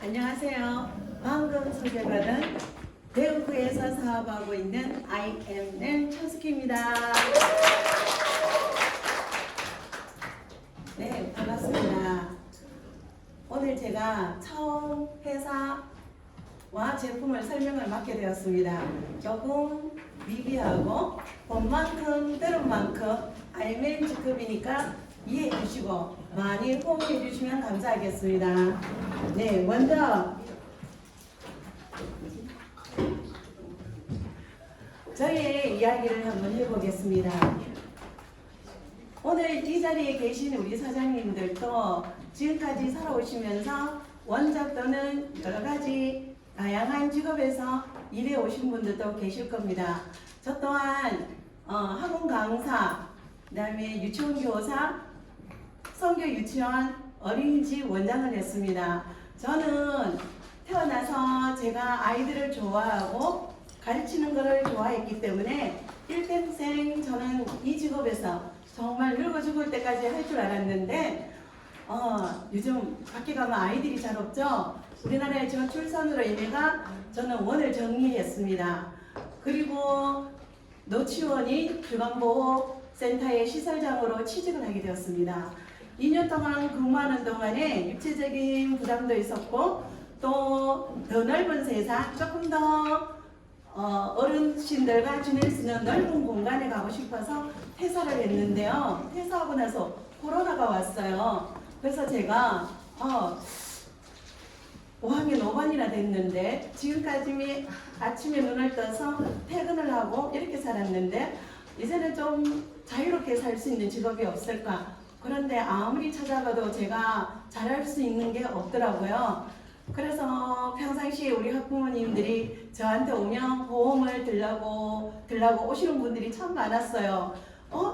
안녕하세요. 방금 소개받은 대구에서 사업하고 있는 IMN 천숙희입니다. 네, 반갑습니다. 오늘 제가 처음 회사와 제품을 설명을 맡게 되었습니다. 조금 미비하고 본 만큼 들은 만큼 IMN 직급이니까 이해해 주시고 많이 호응해 주시면 감사하겠습니다. 네, 먼저 저희의 이야기를 한번 해보겠습니다. 오늘 이 자리에 계신 우리 사장님들도 지금까지 살아오시면서 원작 또는 여러 가지 다양한 직업에서 일해 오신 분들도 계실 겁니다. 저 또한 학원 강사, 그 다음에 유치원 교사, 성교 유치원 어린이집 원장을 했습니다. 저는 태어나서 제가 아이들을 좋아하고 가르치는 것을 좋아했기 때문에 일평생 저는 이 직업에서 정말 늙어 죽을 때까지 할 줄 알았는데 요즘 밖에 가면 아이들이 잘 없죠. 우리나라의 저출산으로 인해가 저는 원을 정리했습니다. 그리고 노치원이 주간보호센터의 시설장으로 취직을 하게 되었습니다. 2년 동안 근무하는 동안에 육체적인 부담도 있었고 또 더 넓은 세상, 조금 더 어르신들과 지낼 수 있는 넓은 공간에 가고 싶어서 퇴사를 했는데요. 퇴사하고 나서 코로나가 왔어요. 그래서 제가 5학년 5반이나 됐는데 지금까지 아침에 눈을 떠서 퇴근을 하고 이렇게 살았는데 이제는 좀 자유롭게 살 수 있는 직업이 없을까. 그런데 아무리 찾아봐도 제가 잘할 수 있는 게 없더라고요. 그래서 평상시에 우리 학부모님들이 저한테 오면 보험을 들라고 오시는 분들이 참 많았어요.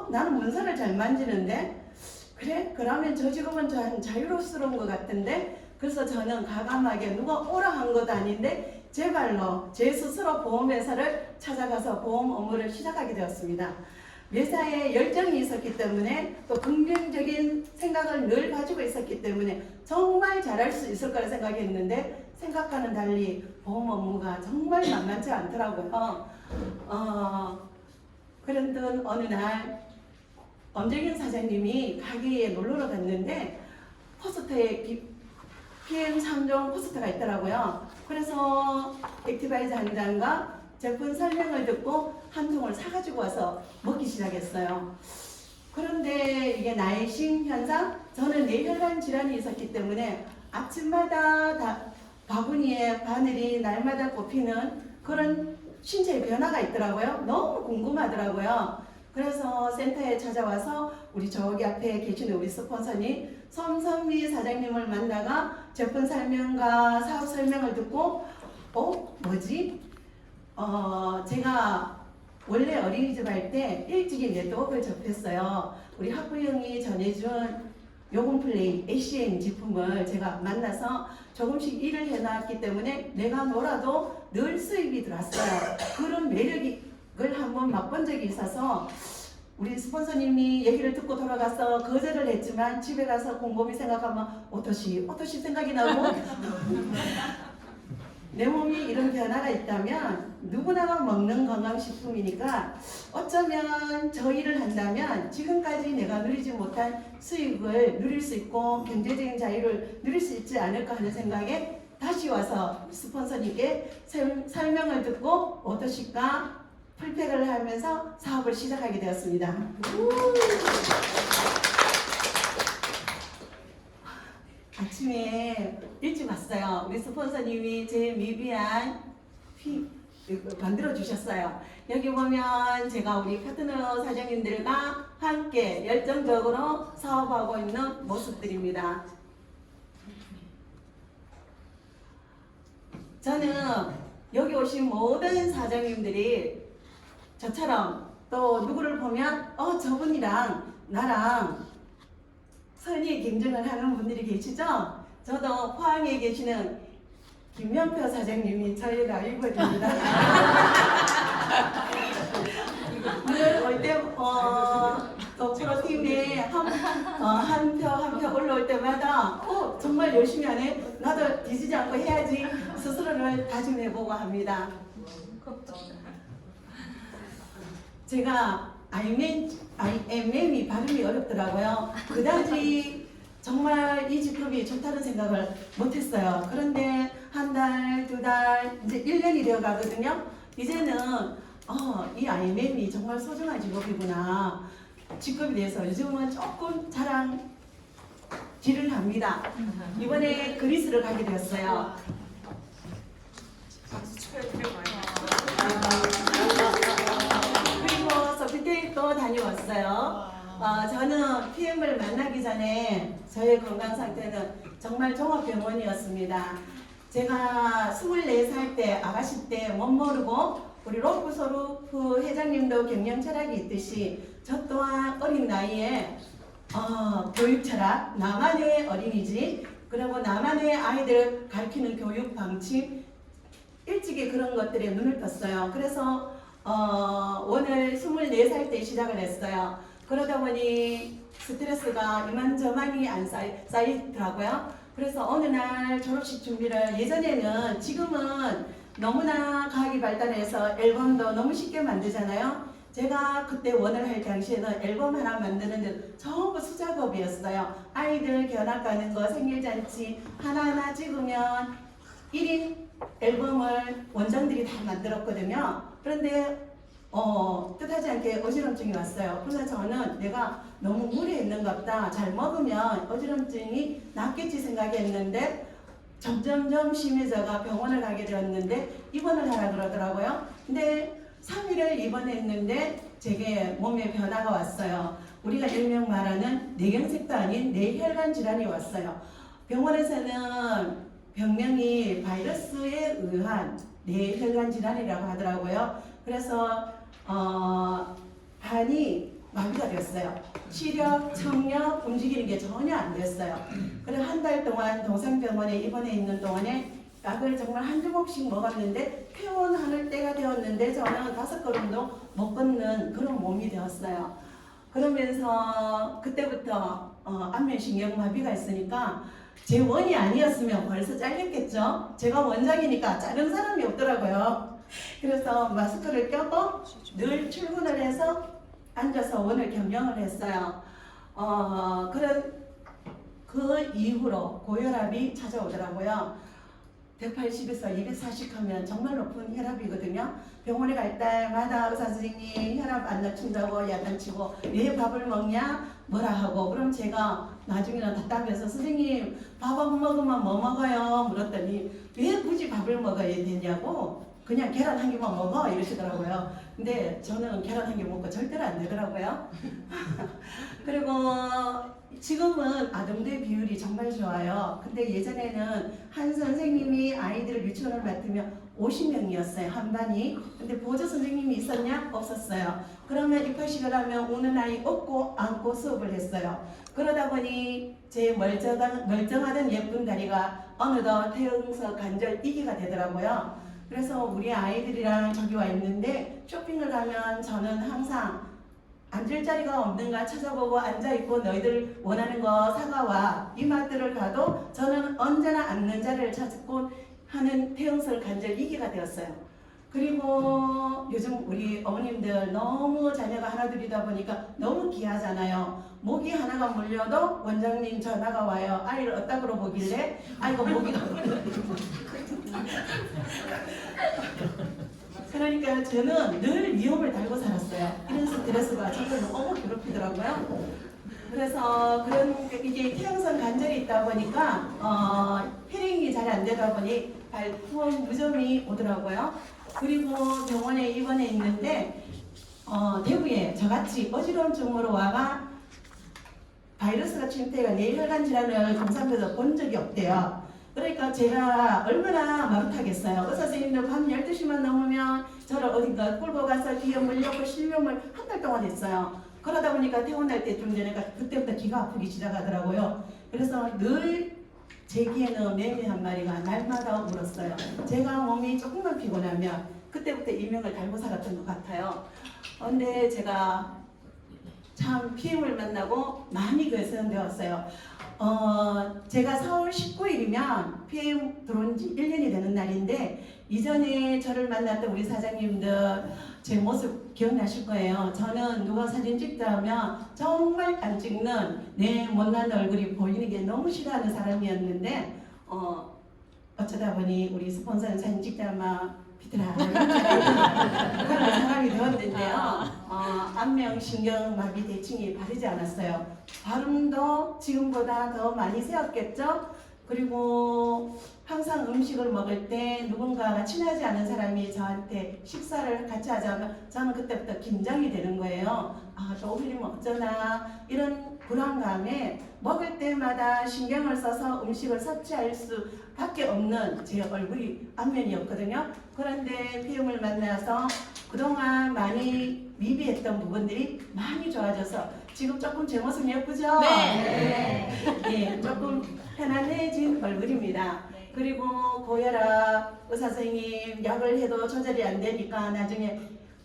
나는 문서를 잘 만지는데? 그래? 그러면 저 직업은 좀 자유로운 것 같은데? 그래서 저는 과감하게 누가 오라 한 것도 아닌데 제 발로 제 스스로 보험회사를 찾아가서 보험 업무를 시작하게 되었습니다. 매사에 열정이 있었기 때문에 또 긍정적인 생각을 늘 가지고 있었기 때문에 정말 잘할 수 있을 거라 생각했는데 생각과는 달리 보험 업무가 정말 만만치 않더라고요. 그런데 어느 날 엄정현 사장님이 가게에 놀러 갔는데 포스터에 PM3종 포스터가 있더라고요. 그래서 액티바이저 한 잔과 제품 설명을 듣고 한 통을 사가지고 와서 먹기 시작했어요. 그런데 이게 나이싱 현상? 저는 뇌혈관 질환이 있었기 때문에 아침마다 바구니에 바늘이 날마다 꼽히는 그런 신체의 변화가 있더라고요. 너무 궁금하더라고요. 그래서 센터에 찾아와서 우리 저기 앞에 계시는 우리 스폰서님 손선미 사장님을 만나가 제품 설명과 사업 설명을 듣고 뭐지? 제가 원래 어린이집 할 때 일찍이 네트워크를 접했어요. 우리 학부형이 전해준 요금플레이 ACN 제품을 제가 만나서 조금씩 일을 해놨기 때문에 내가 놀아도 늘 수입이 들어왔어요. 그런 매력을 한번 맛본 적이 있어서 우리 스폰서님이 얘기를 듣고 돌아가서 거절을 했지만 집에 가서 곰곰이 생각하면 어떠시 생각이 나고 내 몸이 이런 변화가 있다면 누구나가 먹는 건강식품이니까 어쩌면 저 일을 한다면 지금까지 내가 누리지 못한 수익을 누릴 수 있고 경제적인 자유를 누릴 수 있지 않을까 하는 생각에 다시 와서 스폰서님께 설명을 듣고 어떠실까 풀팩을 하면서 사업을 시작하게 되었습니다. 아침에 일찍 왔어요. 우리 스폰서님이 제 미비한 만들어 주셨어요. 여기 보면 제가 우리 파트너 사장님들과 함께 열정적으로 사업하고 있는 모습들입니다. 저는 여기 오신 모든 사장님들이 저처럼 또 누구를 보면 저분이랑 나랑 선의 경쟁을 하는 분들이 계시죠? 저도 포항에 계시는 김명표 사장님이 저희 라이벌입니다. 늘 올 때 또 프로TV 선생님이 한 표 올라올 때마다 정말 열심히 하네. 나도 뒤지지 않고 해야지 스스로를 다짐해보고 합니다. 제가 IMM이 발음이 어렵더라고요. 그다지 정말 이 직급이 좋다는 생각을 못했어요. 그런데 한 달, 두 달, 이제 1년이 되어 가거든요. 이제는 이 IMM이 정말 소중한 직업이구나. 직업에 대해서 요즘은 조금 자랑질을 합니다. 이번에 그리스를 가게 되었어요. 박수 축하드려요. 그리고 소피테이도 다녀왔어요. 저는 PM을 만나기 전에 저의 건강 상태는 정말 종합병원이었습니다. 제가 24살 때 아가씨 때 못 모르고 우리 로프소루프 회장님도 경영 철학이 있듯이 저 또한 어린 나이에 교육 철학, 나만의 어린이집, 그리고 나만의 아이들을 가르치는 교육 방침, 일찍이 그런 것들에 눈을 떴어요. 그래서 오늘 24살 때 시작을 했어요. 그러다 보니 스트레스가 이만저만이 안 쌓이더라고요. 그래서 어느 날 졸업식 준비를 예전에는 지금은 너무나 과학이 발달해서 앨범도 너무 쉽게 만들잖아요. 제가 그때 원을 할 당시에는 앨범 하나 만드는데 전부 수작업이었어요. 아이들 견학 가는 거, 생일잔치 하나하나 찍으면 1인 앨범을 원장들이 다 만들었거든요. 그런데 뜻하지 않게 어지럼증이 왔어요. 그래서 저는 내가 너무 무리했는가 보다. 잘 먹으면 어지럼증이 낫겠지 생각했는데 점점점 심해져가 병원을 가게 되었는데 입원을 하라 그러더라고요. 근데 3일을 입원했는데 제게 몸에 변화가 왔어요. 우리가 일명 말하는 뇌경색도 아닌 뇌혈관 질환이 왔어요. 병원에서는 병명이 바이러스에 의한 뇌혈관 질환이라고 하더라고요. 그래서 반이 마비가 됐어요. 시력, 청력, 움직이는 게 전혀 안 됐어요. 그래서 한 달 동안 동산병원에 입원해 있는 동안에 약을 정말 한 주먹씩 먹었는데 퇴원하는 때가 되었는데 저는 5걸음도 못 걷는 그런 몸이 되었어요. 그러면서 그때부터 안면신경마비가 있으니까 제 원이 아니었으면 벌써 잘렸겠죠. 제가 원장이니까 자른 사람이 없더라고요. 그래서 마스크를 껴고 늘 출근을 해서 앉아서 원을 겸용을 했어요. 그 이후로 고혈압이 찾아오더라고요. 180에서 240 하면 정말 높은 혈압이거든요. 병원에 갈 때마다 의사 선생님 혈압 안 낮춘다고 야단치고 왜 밥을 먹냐 뭐라 하고, 그럼 제가 나중에는 답답해서 선생님 밥 안 먹으면 뭐 먹어요? 물었더니 왜 굳이 밥을 먹어야 되냐고, 그냥 계란 한 개만 먹어 이러시더라고요. 근데 저는 계란 한 개 먹고 절대로 안 되더라고요. 그리고 지금은 아동들 비율이 정말 좋아요. 근데 예전에는 한 선생님이 아이들을 유치원을 맡으면 50명이었어요. 한 반이. 근데 보조 선생님이 있었냐? 없었어요. 그러면 입학식을 하면 우는 아이 업고 안고 수업을 했어요. 그러다 보니 제 멀쩡하던 예쁜 다리가 어느덧 태영서 관절 이기가 되더라고요. 그래서 우리 아이들이랑 저기 와 있는데 쇼핑을 가면 저는 항상 앉을 자리가 없는가 찾아보고 앉아있고 너희들 원하는 거 사가와. 이마트를 가도 저는 언제나 앉는 자리를 찾고 하는 태영설 관절 이기가 되었어요. 그리고 요즘 우리 어머님들 너무 자녀가 하나둘이다 보니까 너무 귀하잖아요. 모기 하나가 물려도 원장님 전화가 와요. 아이를 어디다그로 보길래 아이고 모기가 그러니까 저는 늘 위험을 달고 살았어요. 이런 스트레스가 저를 너무 괴롭히더라고요. 그래서 이게 태양성 관절이 있다 보니까 혈행이 잘 안 되다 보니 발품 무좀이 오더라고요. 그리고 병원에 입원해 있는데 대구에 저같이 어지러움증으로 와가 바이러스가 침투해가 뇌혈관 질환을 검사하면서 본 적이 없대요. 그러니까 제가 얼마나 마루타겠어요. 의사 선생님들 밤 12시만 넘으면 저를 어딘가 끌고 가서 뒤에 물려고 실명을 한 달 동안 했어요. 그러다 보니까 퇴원할 때쯤 되니까 그때부터 기가 아프기 시작하더라고요. 그래서 늘 제 귀에는 매미 한 마리가 날마다 울었어요. 제가 몸이 조금만 피곤하면 그때부터 이명을 달고 살았던 것 같아요. 근데 제가 참 PM을 만나고 많이 개선되었어요. 제가 4월 19일이면 PM 들어온 지 1년이 되는 날인데 이전에 저를 만났던 우리 사장님들 제 모습 기억나실 거예요. 저는 누가 사진 찍자 하면 정말 안 찍는 내 못난 얼굴이 보이는 게 너무 싫어하는 사람이었는데 어쩌다 보니 우리 스폰서는 사진 찍자 하면 비트라 그런 사람이 되었는데요. 안면신경마비 대칭이 바르지 않았어요. 발음도 지금보다 더 많이 세웠겠죠? 그리고 항상 음식을 먹을 때 누군가가 친하지 않은 사람이 저한테 식사를 같이 하자면 저는 그때부터 긴장이 되는 거예요. 또 흘리면 어쩌나 이런 불안감에 먹을 때마다 신경을 써서 음식을 섭취할 수밖에 없는 제 얼굴이 안면이었거든요. 그런데 PM을 만나서 그동안 많이 미비했던 부분들이 많이 좋아져서 지금 조금 제 모습 예쁘죠? 네. 예, 조금 편안해진 얼굴입니다. 그리고 고혈압 의사 선생님 약을 해도 조절이 안 되니까 나중에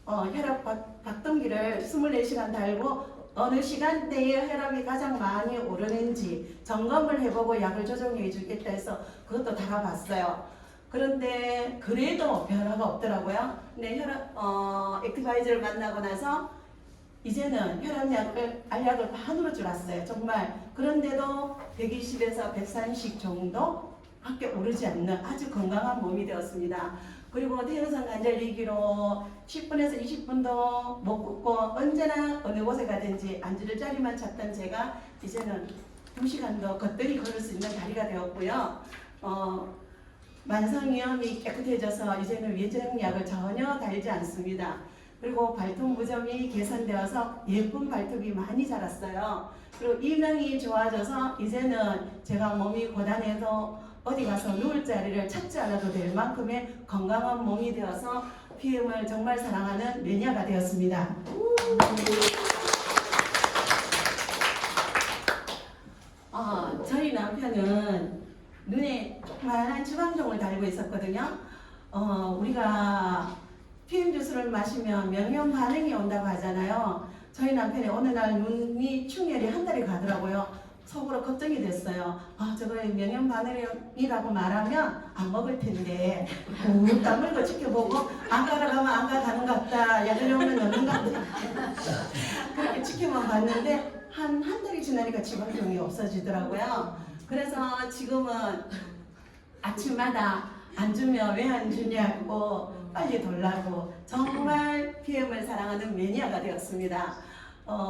혈압 박동기를 24시간 달고 어느 시간대에 혈압이 가장 많이 오르는지 점검을 해보고 약을 조정해 주겠다 해서 그것도 달아봤어요. 그런데 그래도 변화가 없더라고요. 근데 액티바이저를 만나고 나서 이제는 알약을 반으로 줄였어요. 정말. 그런데도 120에서 130 정도 밖에 오르지 않는 아주 건강한 몸이 되었습니다. 그리고 태릉선 관절리기로 10분에서 20분도 못 걷고 언제나 어느 곳에 가든지 앉을 자리만 찾던 제가 이제는 2시간도 걷더니 걸을 수 있는 다리가 되었고요. 만성위염이 깨끗해져서 이제는 위궤양약을 전혀 달지 않습니다. 그리고 발톱 무좀이 개선되어서 예쁜 발톱이 많이 자랐어요. 그리고 이명이 좋아져서 이제는 제가 몸이 고단해서 어디 가서 누울 자리를 찾지 않아도 될 만큼의 건강한 몸이 되어서 PM을 정말 사랑하는 매니아가 되었습니다. 저희 남편은 눈에 조그마한 지방종을 달고 있었거든요. 우리가 PM 주스를 마시면 명령 반응이 온다고 하잖아요. 저희 남편이 어느 날 눈이 충혈이 한 달이 가더라고요. 속으로 걱정이 됐어요. 저거 명령 반응이라고 말하면 안 먹을 텐데 꾹 다물고 지켜보고 안 가라가면 안 가는 것 같다. 약을 오면 넣는 것 같다. 그렇게 지켜만 봤는데 한 달이 지나니까 지방종이 없어지더라고요. 그래서 지금은 아침마다 안 주면 왜 안 주냐고 빨리 돌라고 정말 PM을 사랑하는 매니아가 되었습니다.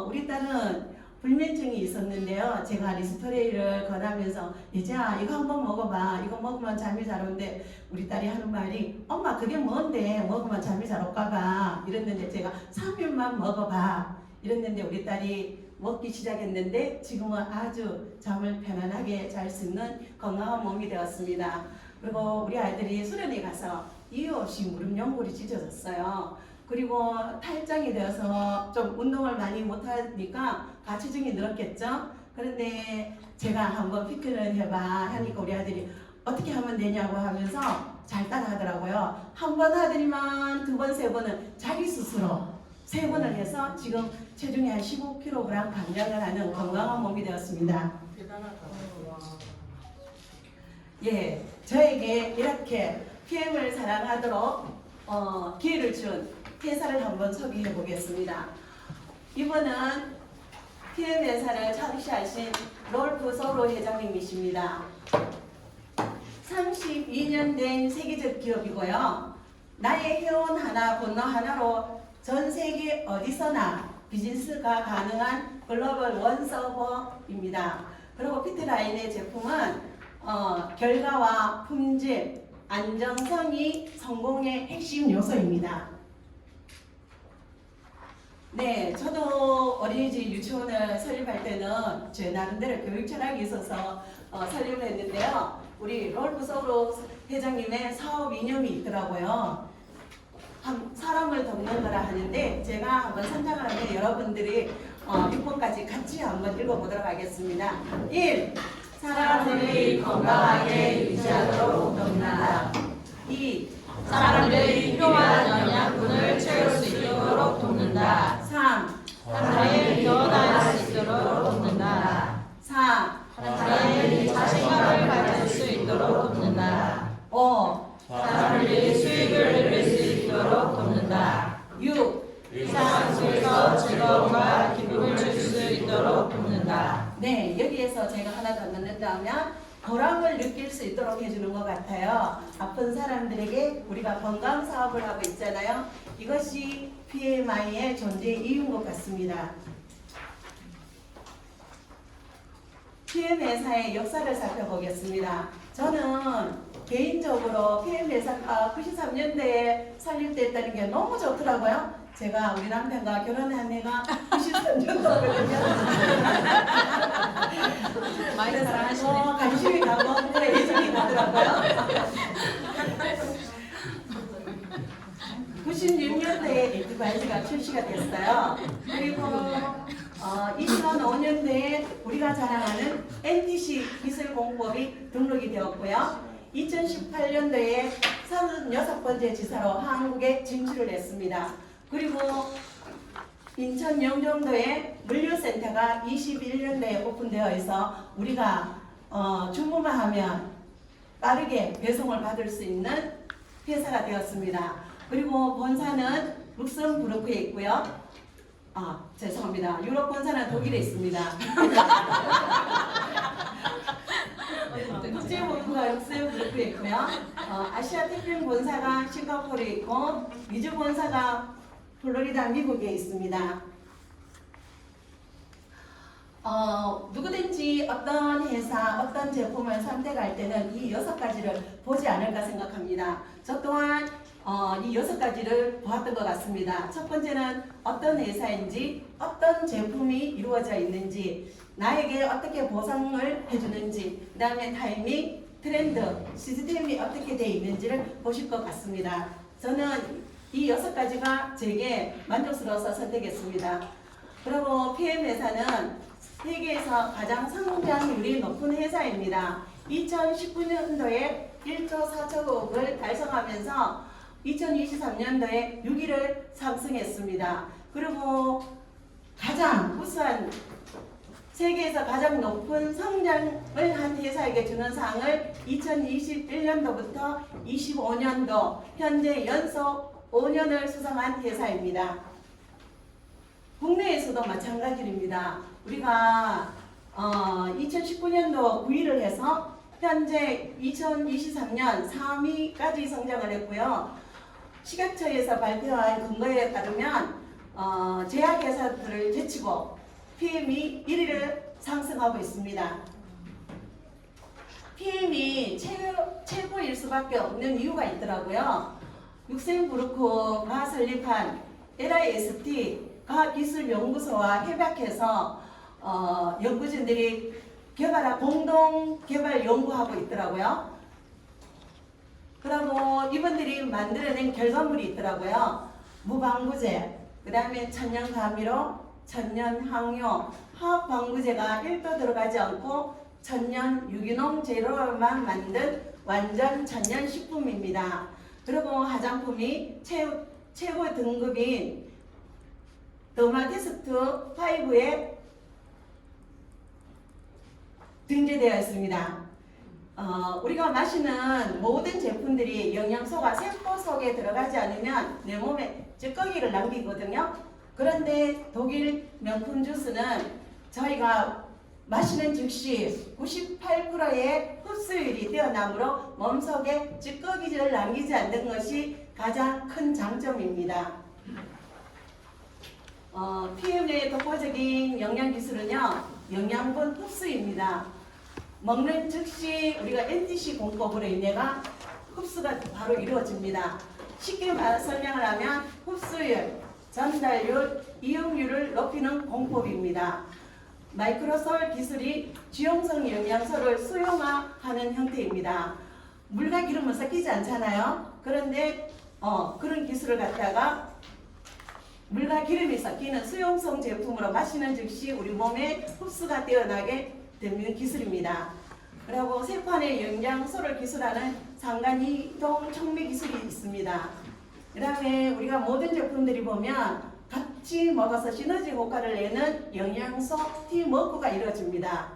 우리 딸은 불면증이 있었는데요. 제가 리스토레이를 권하면서 예지야 이거 한번 먹어봐. 이거 먹으면 잠이 잘 오는데 우리 딸이 하는 말이 엄마 그게 뭔데 먹으면 잠이 잘 올까봐 이랬는데 제가 3일만 먹어봐 이랬는데 우리 딸이 먹기 시작했는데 지금은 아주 잠을 편안하게 잘 수 있는 건강한 몸이 되었습니다. 그리고 우리 아이들이 수련회 가서 이유 없이 무릎 연골이 찢어졌어요. 그리고 탈장이 되어서 좀 운동을 많이 못하니까 가체중이 늘었겠죠. 그런데 제가 한번 피크를 해봐 하니까 우리 아들이 어떻게 하면 되냐고 하면서 잘 따라 하더라고요. 한 번 하더니만 두 번, 세 번은 자기 스스로 3번을 해서 지금 체중이 한 15kg 감량을 하는 건강한 몸이 되었습니다. 대단하다. 예, 저에게 이렇게 PM을 사랑하도록 기회를 준 회사를 한번 소개해 보겠습니다. 이분은 PM 회사를 창시하신 롤프 소로 회장님이십니다. 32년 된 세계적 기업이고요. 나의 회원 하나, 번호 하나로 전 세계 어디서나 비즈니스가 가능한 글로벌 원서버입니다. 그리고 피트라인의 제품은 결과와 품질, 안정성이 성공의 핵심 요소입니다. 네, 저도 어린이집 유치원을 설립할 때는 제 나름대로 교육 철학이 있어서 설립을 했는데요. 우리 롤프 소로 회장님의 사업 이념이 있더라고요. 사람을 돕는 거라 하는데 제가 한번 선정을 하면 여러분들이 6번까지 같이 한번 읽어보도록 하겠습니다. 1. 사람들이 건강하게 유지하도록 돕는다. 2. 사람들이 필요한 영양분을 채울 수 있도록 돕는다. 3. 사람의 변화 같아요. 아픈 사람들에게 우리가 건강 사업을 하고 있잖아요. 이것이 PMI의 존재 이유인 것 같습니다. PM 회사의 역사를 살펴보겠습니다. 저는 개인적으로 PM 회사가 93년대에 설립됐다는 게 너무 좋더라고요. 제가 우리 남편과 결혼한 해가 93년도거든요. 많이 사랑하시네. 관심이 가고 그 애정이 가더라고요. 96년도에 에듀바이즈가 출시가 됐어요. 그리고 2005년도에 우리가 자랑하는 NTC 기술공법이 등록이 되었고요. 2018년도에 36번째 지사로 한국에 진출을 했습니다. 그리고 인천 영종도에 물류센터가 21년도에 오픈되어 있어 우리가 주문만 하면 빠르게 배송을 받을 수 있는 회사가 되었습니다. 그리고 본사는 룩셈부르크에 있고요. 죄송합니다. 유럽 본사는 독일에 있습니다. 국제 본부가 룩셈부르크에 있고요. 아시아 태평 본사가 싱가포르에 있고 미주 본사가 플로리다 미국에 있습니다. 누구든지 어떤 회사, 어떤 제품을 선택할 때는 이 6가지를 보지 않을까 생각합니다. 저 또한 이 6가지를 보았던 것 같습니다. 첫 번째는 어떤 회사인지, 어떤 제품이 이루어져 있는지, 나에게 어떻게 보상을 해주는지, 그 다음에 타이밍, 트렌드, 시스템이 어떻게 되어 있는지를 보실 것 같습니다. 저는 이 6가지가 제게 만족스러워서 선택했습니다. 그리고 PM 회사는 세계에서 가장 성장률이 높은 회사입니다. 2019년도에 1조 4천억을 달성하면서 2023년도에 6위를 상승했습니다. 그리고 가장 우수한 세계에서 가장 높은 성장을 한 회사에게 주는 상을 2021년도부터 25년도 현재 연속 5년을 수상한 회사입니다. 국내에서도 마찬가지입니다. 우리가 2019년도 9위를 해서 현재 2023년 3위까지 성장을 했고요. 식약처에서 발표한 근거에 따르면 제약회사들을 제치고 PM이 1위를 상승하고 있습니다. PM이 최고일 수밖에 없는 이유가 있더라고요. 룩셈부르크가 설립한 LIST 과학기술연구소와 협약해서 연구진들이 공동 개발 연구하고 있더라고요. 그리고 이분들이 만들어낸 결과물이 있더라고요. 무방부제, 그 다음에 천연감미료, 천연항료, 화학방부제가 1도 들어가지 않고 천연 유기농 재료로만 만든 완전 천연 식품입니다. 그리고 화장품이 최고 등급인 더마테스트 5에 등재되어 있습니다. 우리가 마시는 모든 제품들이 영양소가 세포 속에 들어가지 않으면 내 몸에 찌꺼기를 남기거든요. 그런데 독일 명품 주스는 저희가 마시는 즉시 98%의 흡수율이 뛰어나므로 몸속에 찌꺼기를 남기지 않는 것이 가장 큰 장점입니다. PM의 독보적인 영양기술은요, 영양분 흡수입니다. 먹는 즉시 우리가 NTC 공법으로 인해가 흡수가 바로 이루어집니다. 쉽게 설명을 하면 흡수율, 전달률, 이용률을 높이는 공법입니다. 마이크로솔 기술이 지용성 영양소를 수용화하는 형태입니다. 물과 기름은 섞이지 않잖아요. 그런데 그런 기술을 갖다가 물과 기름이 섞이는 수용성 제품으로 마시는 즉시 우리 몸에 흡수가 뛰어나게 되는 기술입니다. 그리고 세포안의 영양소를 기술하는 상간이동 촉매 기술이 있습니다. 그 다음에 우리가 모든 제품들이 보면 같이 먹어서 시너지 효과를 내는 영양소 팀워크가 이루어집니다.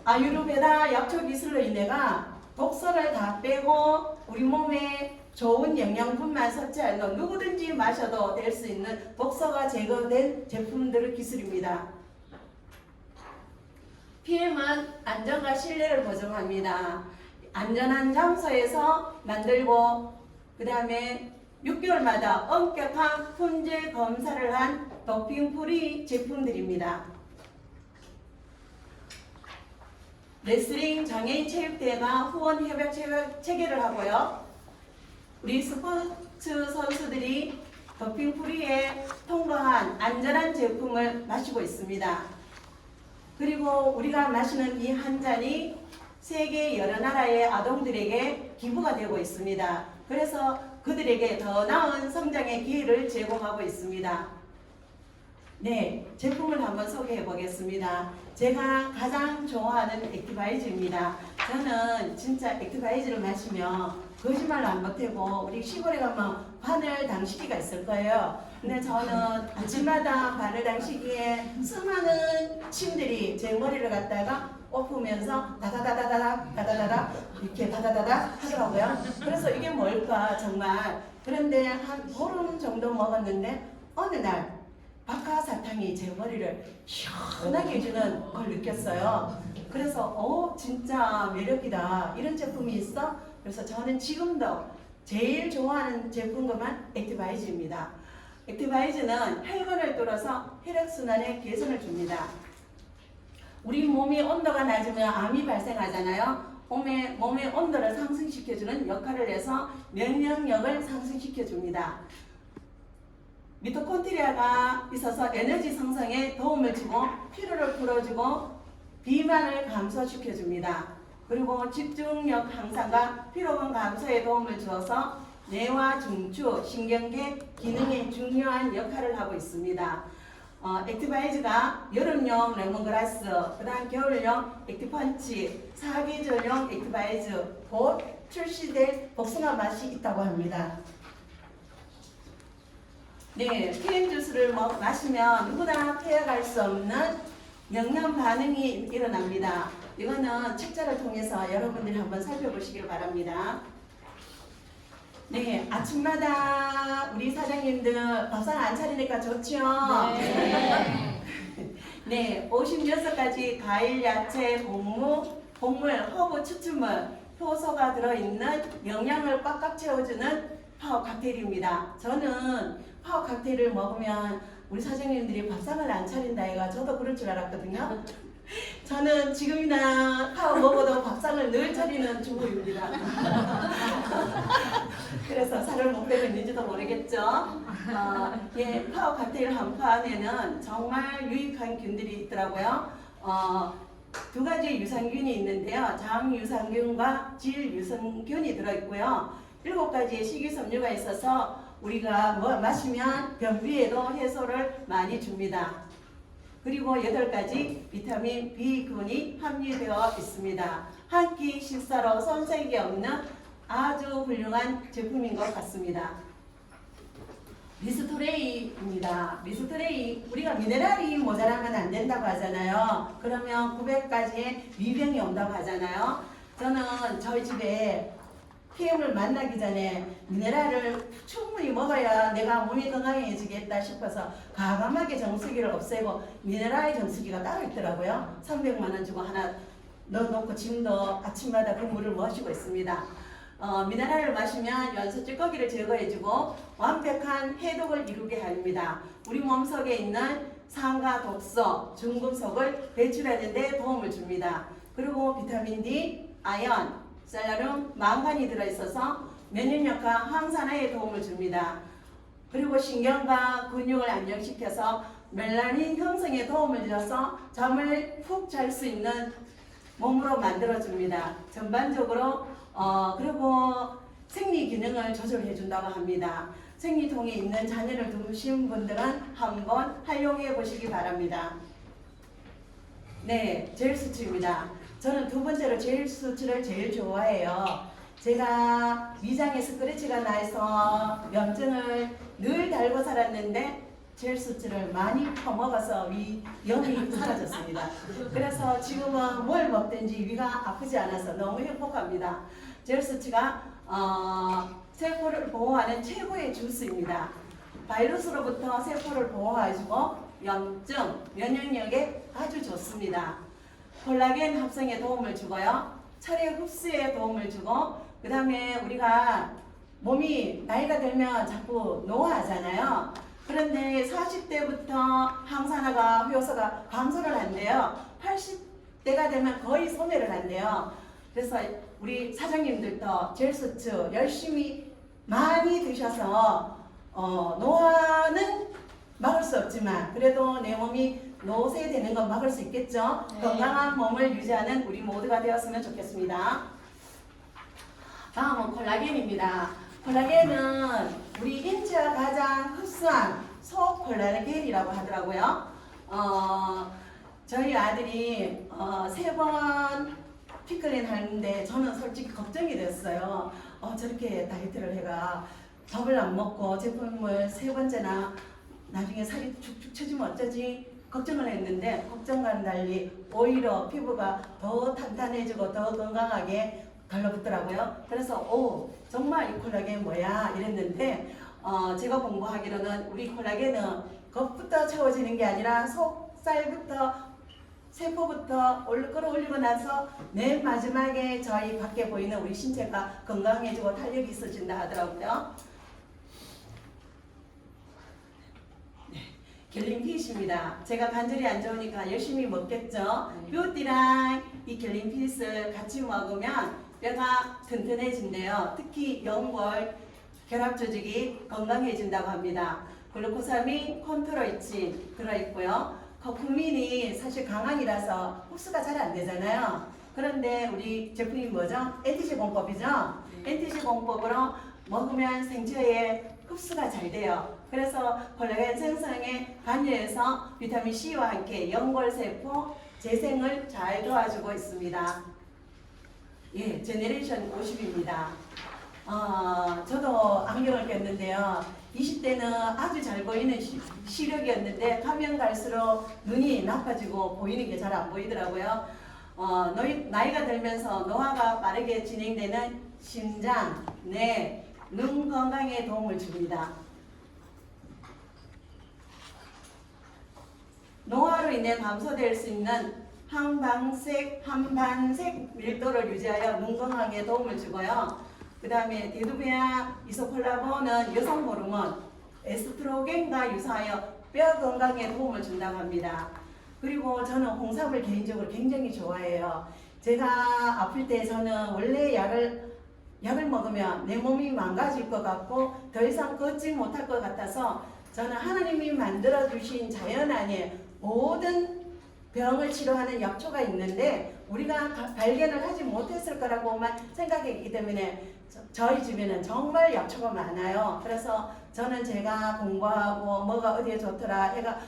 아유르베다 약초 기술로 인해가 독소를 다 빼고 우리 몸에 좋은 영양분만 섭취하는 누구든지 마셔도 될 수 있는 독소가 제거된 제품들의 기술입니다. PM은 안전과 신뢰를 보증합니다. 안전한 장소에서 만들고 그 다음에 6개월마다 엄격한 품질 검사를 한 도핑 프리 제품들입니다. 레슬링 장애인 체육대회가 후원 협약 체결을 하고요. 우리 스포츠 선수들이 도핑 프리에 통과한 안전한 제품을 마시고 있습니다. 그리고 우리가 마시는 이 한 잔이 세계 여러 나라의 아동들에게 기부가 되고 있습니다. 그래서 그들에게 더 나은 성장의 기회를 제공하고 있습니다. 네, 제품을 한번 소개해 보겠습니다. 제가 가장 좋아하는 액티바이즈입니다. 저는 진짜 액티바이즈를 마시면 거짓말로 안 못하고 우리 시골에 가면 바늘 당시기가 있을 거예요. 근데 저는 아침마다 바늘 당시기에 수많은 침들이 제 머리를 갖다가 엎으면서 다다다다다 이렇게 다다다다 하더라고요. 그래서 이게 뭘까 정말. 그런데 한 보름 정도 먹었는데 어느 날 박하사탕이 제 머리를 시원하게 해주는 걸 느꼈어요. 그래서 진짜 매력이다. 이런 제품이 있어? 그래서 저는 지금도 제일 좋아하는 제품만 액티바이즈입니다. 액티바이즈는 혈관을 뚫어서 혈액순환에 개선을 줍니다. 우리 몸이 온도가 낮으면 암이 발생하잖아요. 몸의 온도를 상승시켜주는 역할을 해서 면역력을 상승시켜줍니다. 미토콘드리아가 있어서 에너지 생성에 도움을 주고 피로를 풀어주고 비만을 감소시켜줍니다. 그리고 집중력 향상과 피로감 감소에 도움을 주어서 뇌와 중추, 신경계 기능에 중요한 역할을 하고 있습니다. 액티바이즈가 여름용 레몬그라스, 그 다음 겨울용 액티펀치, 사계절용 액티바이즈 곧 출시될 복숭아 맛이 있다고 합니다. 네, PM 주스를 마시면 누구나 피해갈 수 없는 영양 반응이 일어납니다. 이거는 책자를 통해서 여러분들이 한번 살펴보시길 바랍니다. 네, 아침마다 우리 사장님들 밥상 안 차리니까 좋죠? 네. 네, 56가지 과일, 야채, 곡물, 허브, 추출물, 효소가 들어있는 영양을 꽉꽉 채워주는 파워 칵테일입니다. 저는 파워 칵테일을 먹으면 우리 사장님들이 밥상을 안 차린다 해가 저도 그럴 줄 알았거든요. 저는 지금이나 파워 먹어도 밥상을 늘 차리는 주부입니다. 그래서 살을 못 빼고 있는지도 모르겠죠. 예, 파워 칵테일 한 판에는 정말 유익한 균들이 있더라고요. 두 가지 유산균이 있는데요. 장 유산균과 질 유산균이 들어있고요. 7가지의 식이섬유가 있어서 우리가 마시면 변비에도 해소를 많이 줍니다. 그리고 8가지 비타민 B군이 함유되어 있습니다. 한 끼 식사로 손색이 없는 아주 훌륭한 제품인 것 같습니다. 리스토레이입니다. 리스토레이, 우리가 미네랄이 모자라면 안 된다고 하잖아요. 그러면 900가지의 미병이 온다고 하잖아요. 저는 저희 집에 PM을 만나기 전에 미네랄을 충분히 먹어야 내가 몸이 건강해지겠다 싶어서 과감하게 정수기를 없애고 미네랄 정수기가 따로 있더라고요. 300만 원 주고 하나 넣어놓고 지금도 아침마다 그 물을 마시고 있습니다. 미네랄을 마시면 연소 찌꺼기를 제거해주고 완벽한 해독을 이루게 합니다. 우리 몸속에 있는 산과 독소, 중금속을 배출하는 데 도움을 줍니다. 그리고 비타민 D, 아연, 셀레늄, 망간이 들어있어서 면역력과 항산화에 도움을 줍니다. 그리고 신경과 근육을 안정시켜서 멜라닌 형성에 도움을 줘서 잠을 푹 잘 수 있는 몸으로 만들어줍니다. 전반적으로 그리고 생리 기능을 조절해 준다고 합니다. 생리통이 있는 자녀를 두신 분들은 한번 활용해 보시기 바랍니다. 네, 젤 수치입니다. 저는 두 번째로 젤 수치를 제일 좋아해요. 제가 위장에 스크래치가 나서 염증을 늘 달고 살았는데 젤 수치를 많이 퍼먹어서 염이 사라졌습니다. 그래서 지금은 뭘 먹든지 위가 아프지 않아서 너무 행복합니다. 젤 수치가 세포를 보호하는 최고의 주스입니다. 바이러스로부터 세포를 보호해주고 염증, 면역력에 아주 좋습니다. 콜라겐 합성에 도움을 주고요. 철의 흡수에 도움을 주고, 그 다음에 우리가 몸이 나이가 들면 자꾸 노화하잖아요. 그런데 40대부터 항산화가 효소가 감소를 한대요. 80대가 되면 거의 소멸을 한대요. 그래서 우리 사장님들도 젤소츠 열심히 많이 드셔서 노화는 막을 수 없지만 그래도 내 몸이 노쇠되는 건 막을 수 있겠죠. 네. 건강한 몸을 유지하는 우리 모두가 되었으면 좋겠습니다. 다음은 콜라겐입니다. 콜라겐은 우리 인체가 가장 흡수한 소콜라겐이라고 하더라고요. 저희 아들이 3번 피클린 하는데 저는 솔직히 걱정이 됐어요. 저렇게 다이어트를 해가 밥을 안 먹고 제품을 3번째나 나중에 살이 축축 처지면 어쩌지 걱정을 했는데 걱정과는 달리 오히려 피부가 더 탄탄해지고 더 건강하게 달라붙더라고요. 그래서 정말 이 콜라겐 뭐야 이랬는데 제가 공부하기로는 우리 콜라겐은 겉부터 채워지는 게 아니라 속살부터 세포부터 끌어올리고 나서 맨 마지막에 저희 밖에 보이는 우리 신체가 건강해지고 탄력이 있어진다 하더라고요. 갤린핏입니다. 제가 관절이 안 좋으니까 열심히 먹겠죠. 뷰티랑 이 갤린핏을 같이 먹으면 뼈가 튼튼해진대요. 특히 연골, 결합 조직이 건강해진다고 합니다. 글루코사민, 콘트로이친 들어있고요. 커큐민이 사실 강황이라서 흡수가 잘 안 되잖아요. 그런데 우리 제품이 뭐죠? NTC 공법이죠? NTC 공법으로 먹으면 생체에 흡수가 잘 돼요. 그래서 콜라겐 생성에 관여해서 비타민 C와 함께 연골세포 재생을 잘 도와주고 있습니다. 예, 제네레이션 50입니다. 저도 안경을 꼈는데요. 20대는 아주 잘 보이는 시력이었는데 가면 갈수록 눈이 나빠지고 보이는 게 잘 안 보이더라고요. 나이가 들면서 노화가 빠르게 진행되는 심장, 뇌, 눈 건강에 도움을 줍니다. 노화로 인해 감소될 수 있는 항반색 밀도를 유지하여 눈 건강에 도움을 주고요. 그 다음에 데두베아 이소콜라본은 여성 호르몬 에스트로겐과 유사하여 뼈 건강에 도움을 준다고 합니다. 그리고 저는 홍삼을 개인적으로 굉장히 좋아해요. 제가 아플 때 저는 원래 약을 먹으면 내 몸이 망가질 것 같고 더 이상 걷지 못할 것 같아서 저는 하나님이 만들어 주신 자연 안에 모든 병을 치료하는 약초가 있는데 우리가 발견을 하지 못했을 거라고만 생각했기 때문에 저희 집에는 정말 약초가 많아요. 그래서 저는 제가 공부하고 뭐가 어디에 좋더라 해가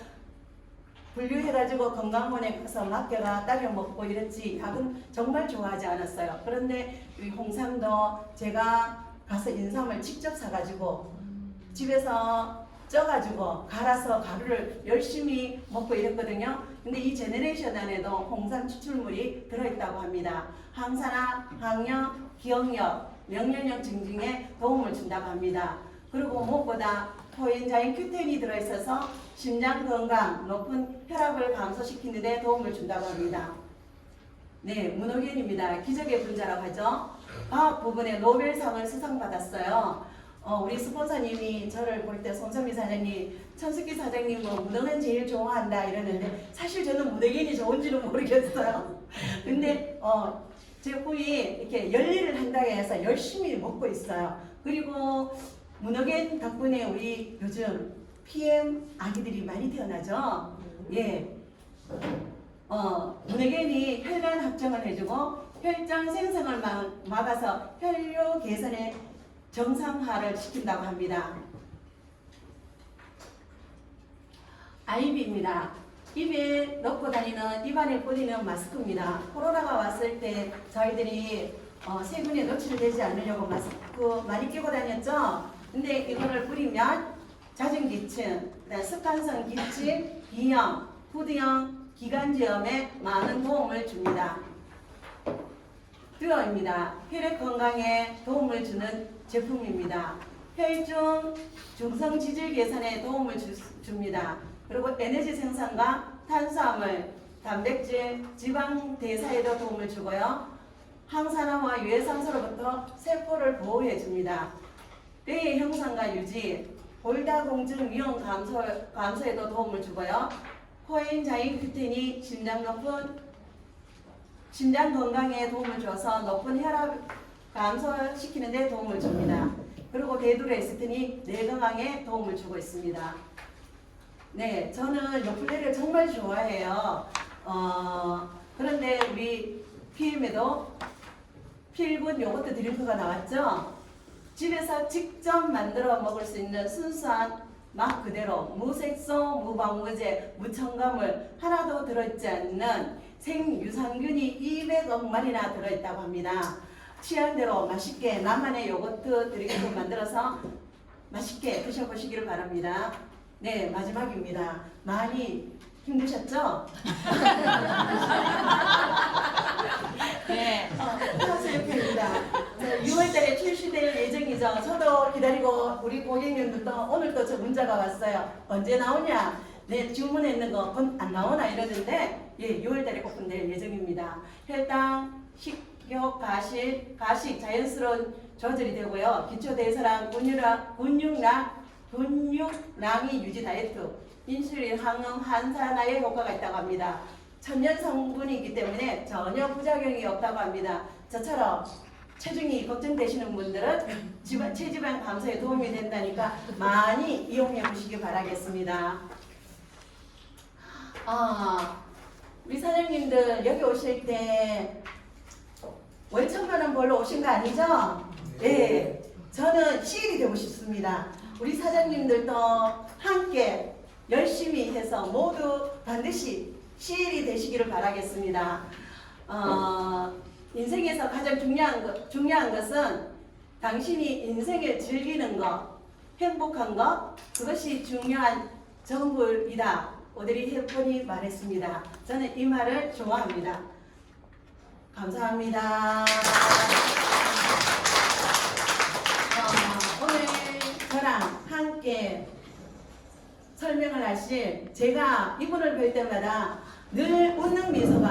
분류해가지고 건강원에 가서 맡겨가 따려 먹고 이랬지 약은 정말 좋아하지 않았어요. 그런데 이 홍삼도 제가 가서 인삼을 직접 사가지고 집에서 쪄가지고 갈아서 가루를 열심히 먹고 이랬거든요. 근데 이 제네레이션 안에도 홍삼 추출물이 들어있다고 합니다. 항산화, 항염, 기억력, 명령력 증진에 도움을 준다고 합니다. 그리고 무엇보다 코엔자임 Q10이 들어있어서 심장 건강, 높은 혈압을 감소시키는 데 도움을 준다고 합니다. 네, 문호겐입니다. 기적의 분자라고 하죠. 과학 부분에 노벨상을 수상받았어요. 우리 스폰서님이 저를 볼 때 손선미 사장님, 천숙기 사장님은 문어겐 제일 좋아한다 이러는데 사실 저는 문어겐이 좋은지는 모르겠어요. 근데 제품이 이렇게 열일을 한다고 해서 열심히 먹고 있어요. 그리고 문어겐 덕분에 우리 요즘 PM 아기들이 많이 태어나죠. 예. 문어겐이 혈관 합정을 해주고 혈장 생성을 막아서 혈류 개선에 정상화를 시킨다고 합니다. 아이비입니다. 입에 넣고 다니는 입안에 뿌리는 마스크입니다. 코로나가 왔을 때 저희들이 세균에 노출되지 않으려고 마스크 많이 끼고 다녔죠. 근데 이거를 뿌리면 잦은 기침, 습관성 기침, 비염, 후두염, 기관지염에 많은 도움을 줍니다. 듀어입니다. 혈액 건강에 도움을 주는 제품입니다. 혈중 중성 지질 개선에 도움을 줍니다. 그리고 에너지 생산과 탄수화물, 단백질, 지방 대사에도 도움을 주고요. 항산화와 유해상소로부터 세포를 보호해 줍니다. 뇌의 형상과 유지, 골다공증 위험 감소에도 도움을 주고요. 코엔자임 Q10이 심장 건강에 도움을 줘서 높은 혈압 감소시키는 데 도움을 줍니다. 그리고 데두레스틴이 뇌건강에 도움을 주고 있습니다. 네, 저는 요플레를 정말 좋아해요. 그런데 우리 PM에도 필분 요거트 드링크가 나왔죠? 집에서 직접 만들어 먹을 수 있는 순수한 맛 그대로 무색소, 무방부제, 무첨가물 하나도 들어있지 않는 생유산균이 200억 마리나 들어있다고 합니다. 취향대로 맛있게 나만의 요거트 드링크 만들어서 맛있게 드셔보시기를 바랍니다. 네, 마지막입니다. 많이 힘드셨죠? 네. 하수협회입니다. 6월달에 출시될 예정이죠. 저도 기다리고 우리 고객님들도 오늘 또 저 문자가 왔어요. 언제 나오냐? 네, 주문했는 거 안 나오나 이러는데 예, 6월달에 오픈될 예정입니다. 혈당, 식욕, 가식 자연스러운 조절이 되고요. 기초대사량, 근육량이 유지 다이어트, 인슐린, 항암, 항산화에 효과가 있다고 합니다. 천연 성분이기 때문에 전혀 부작용이 없다고 합니다. 저처럼 체중이 걱정되시는 분들은 체지방 감소에 도움이 된다니까 많이 이용해 보시기 바라겠습니다. 우리 사장님들 여기 오실 때 월천만원 벌러 오신 거 아니죠? 네. 저는 시일이 되고 싶습니다. 우리 사장님들도 함께 열심히 해서 모두 반드시 시일이 되시기를 바라겠습니다. 인생에서 가장 중요한 것은 당신이 인생을 즐기는 것, 행복한 것, 그것이 중요한 전부이다. 오드리 헵번이 말했습니다. 저는 이 말을 좋아합니다. 감사합니다. 오늘 저랑 함께 설명을 하실 제가 이분을 뵐 때마다 늘 웃는 미소가